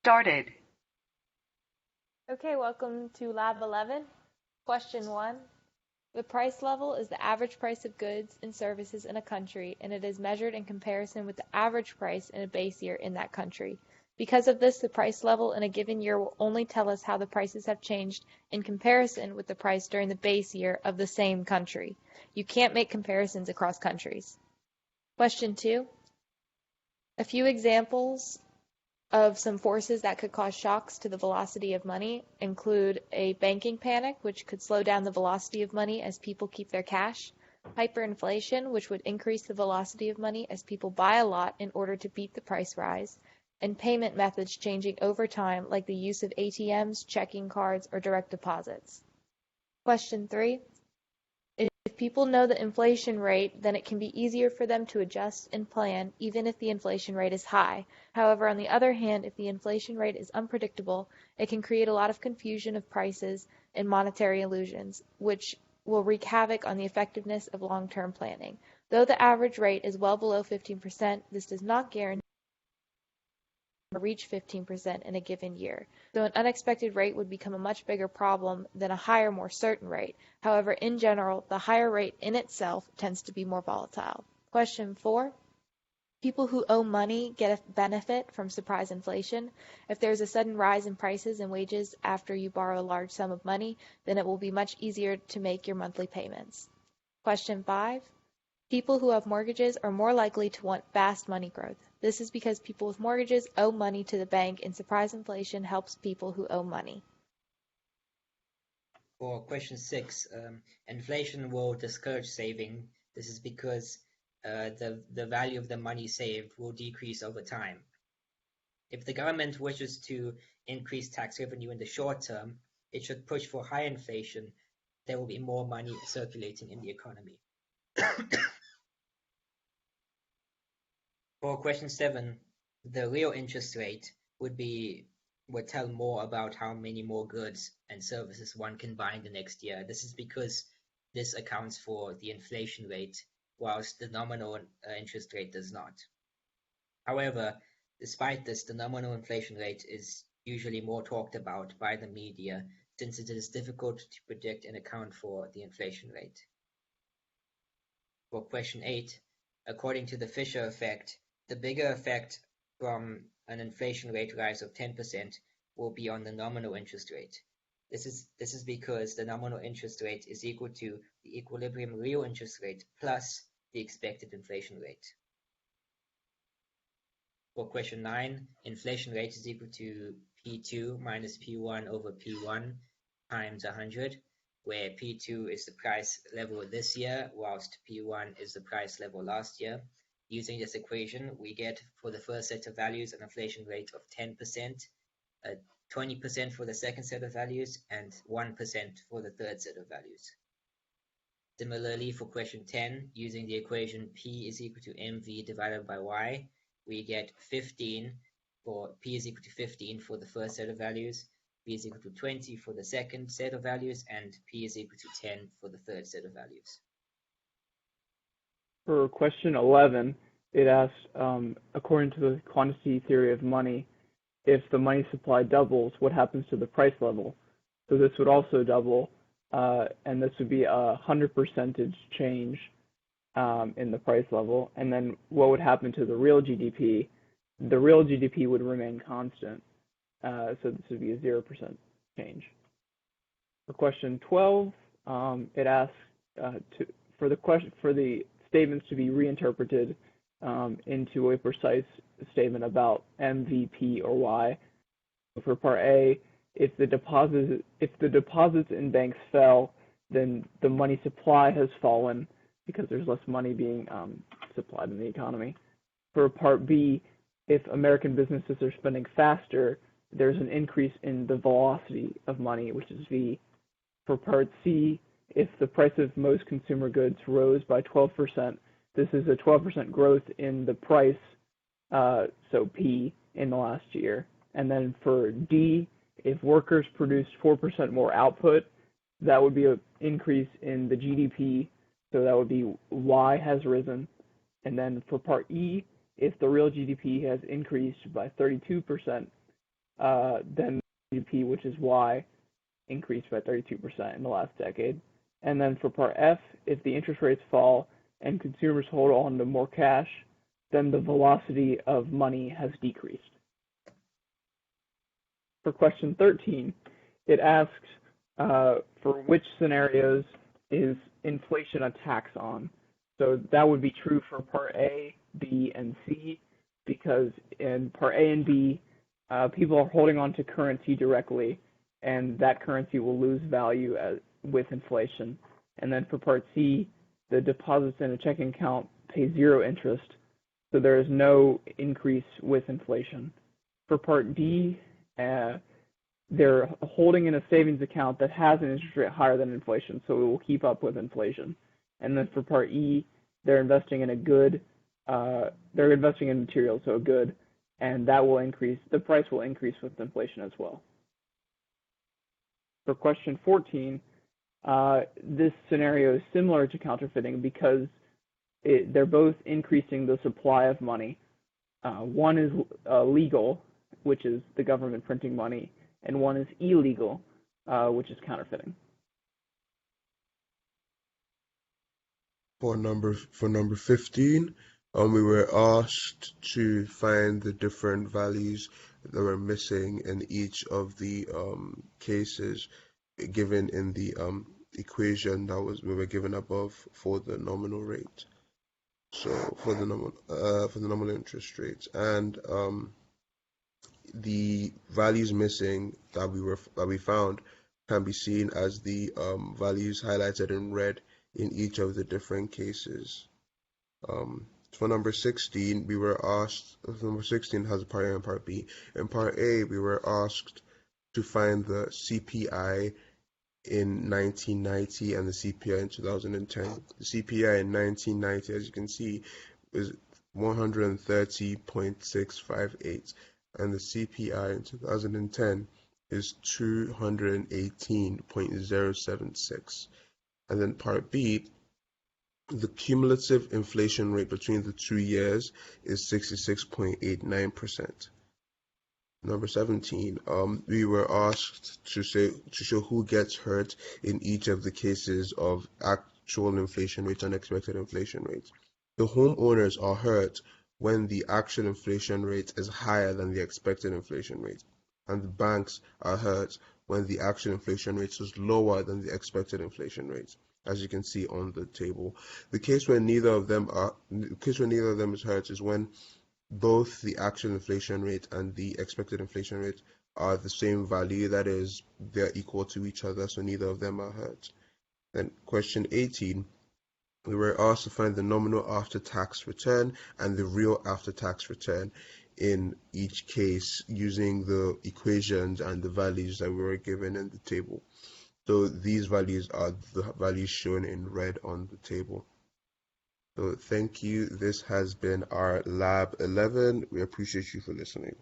Started. Okay, welcome to Lab 11. Question 1. The price level is the average price of goods and services in a country, and it is measured in comparison with the average price in a base year in that country. Because of this, the price level in a given year will only tell us how the prices have changed in comparison with the price during the base year of the same country. You can't make comparisons across countries. Question 2. A few examples of some forces that could cause shocks to the velocity of money include a banking panic, which could slow down the velocity of money as people keep their cash, hyperinflation, which would increase the velocity of money as people buy a lot in order to beat the price rise, and payment methods changing over time, like the use of ATMs, checking cards, or direct deposits. Question 3. If people know the inflation rate, then it can be easier for them to adjust and plan, even if the inflation rate is high. However, on the other hand, if the inflation rate is unpredictable, it can create a lot of confusion of prices and monetary illusions, which will wreak havoc on the effectiveness of long-term planning. Though the average rate is well below 15%, this does not guarantee reach 15% in a given year, so an unexpected rate would become a much bigger problem than a higher, more certain rate. However, in general, the higher rate in itself tends to be more volatile. Question 4. People who owe money get a benefit from surprise inflation. If there is a sudden rise in prices and wages after you borrow a large sum of money, then it will be much easier to make your monthly payments. Question 5. People who have mortgages are more likely to want fast money growth. This is because people with mortgages owe money to the bank, and surprise inflation helps people who owe money. For question 6, inflation will discourage saving. This is because the value of the money saved will decrease over time. If the government wishes to increase tax revenue in the short term, it should push for high inflation. There will be more money circulating in the economy. For question 7, the real interest rate would tell more about how many more goods and services one can buy in the next year. This is because this accounts for the inflation rate, whilst the nominal interest rate does not. However, despite this, the nominal inflation rate is usually more talked about by the media, since it is difficult to predict and account for the inflation rate. For question 8, according to the Fisher effect, the bigger effect from an inflation rate rise of 10% will be on the nominal interest rate. This is because the nominal interest rate is equal to the equilibrium real interest rate plus the expected inflation rate. For question 9, inflation rate is equal to P2 minus P1 over P1 times 100, where P2 is the price level this year, whilst P1 is the price level last year. Using this equation, we get for the first set of values an inflation rate of 10%, 20% for the second set of values, and 1% for the third set of values. Similarly, for question 10, using the equation P is equal to mv divided by y, we get 15 for P is equal to 15 for the first set of values, P is equal to 20 for the second set of values, and P is equal to 10 for the third set of values. For question 11, it asks, according to the quantity theory of money, if the money supply doubles, what happens to the price level? So this would also double, and this would be 100% change in the price level. And then what would happen to the real GDP? The real GDP would remain constant, so this would be a 0% change. For question 12, it asks for the statements to be reinterpreted into a precise statement about MVP or Y. For part A, if the deposits in banks fell, then the money supply has fallen because there's less money being supplied in the economy. For part B, if American businesses are spending faster, there's an increase in the velocity of money, which is V. For part C, if the price of most consumer goods rose by 12%, this is a 12% growth in the price, so P, in the last year. And then for D, if workers produced 4% more output, that would be an increase in the GDP, so that would be Y has risen. And then for part E, if the real GDP has increased by 32%, then GDP, which is Y, increased by 32% in the last decade. And then for part F, if the interest rates fall and consumers hold on to more cash, then the velocity of money has decreased. For question 13, it asks for which scenarios is inflation a tax on. So that would be true for part A, B, and C, because in part A and B, people are holding on to currency directly, and that currency will lose value with inflation. And then for part C, the deposits in a checking account pay zero interest, so there is no increase with inflation. For part D, they're holding in a savings account that has an interest rate higher than inflation, so it will keep up with inflation. And then for part E, they're investing in a good, they're investing in materials, so a good, and that will increase, the price will increase with inflation as well. For question 14, this scenario is similar to counterfeiting because they're both increasing the supply of money. One is legal, which is the government printing money, and one is illegal, which is counterfeiting. For number 15, we were asked to find the different values that were missing in each of the cases given in the equation that we were given above for the nominal rate. So for the nominal interest rates, and the values missing that we found can be seen as the values highlighted in red in each of the different cases. For number 16, we were asked. Number 16 has a part A and part B. In part A, we were asked to find the CPI in 1990 and the CPI in 2010. The CPI in 1990, as you can see, was 130.658, and the CPI in 2010 is 218.076. And then part B, the cumulative inflation rate between the 2 years is 66.89%. Number 17, we were asked to show who gets hurt in each of the cases of actual inflation rates and expected inflation rates. The homeowners are hurt when the actual inflation rate is higher than the expected inflation rate, and the banks are hurt when the actual inflation rate is lower than the expected inflation rate, as you can see on the table. The case where neither of them is hurt is when both the actual inflation rate and the expected inflation rate are the same value, that is, they're equal to each other, so neither of them are hurt. Then question 18, we were asked to find the nominal after-tax return and the real after-tax return in each case using the equations and the values that we were given in the table. So these values are the values shown in red on the table. So thank you. This has been our Lab 11. We appreciate you for listening.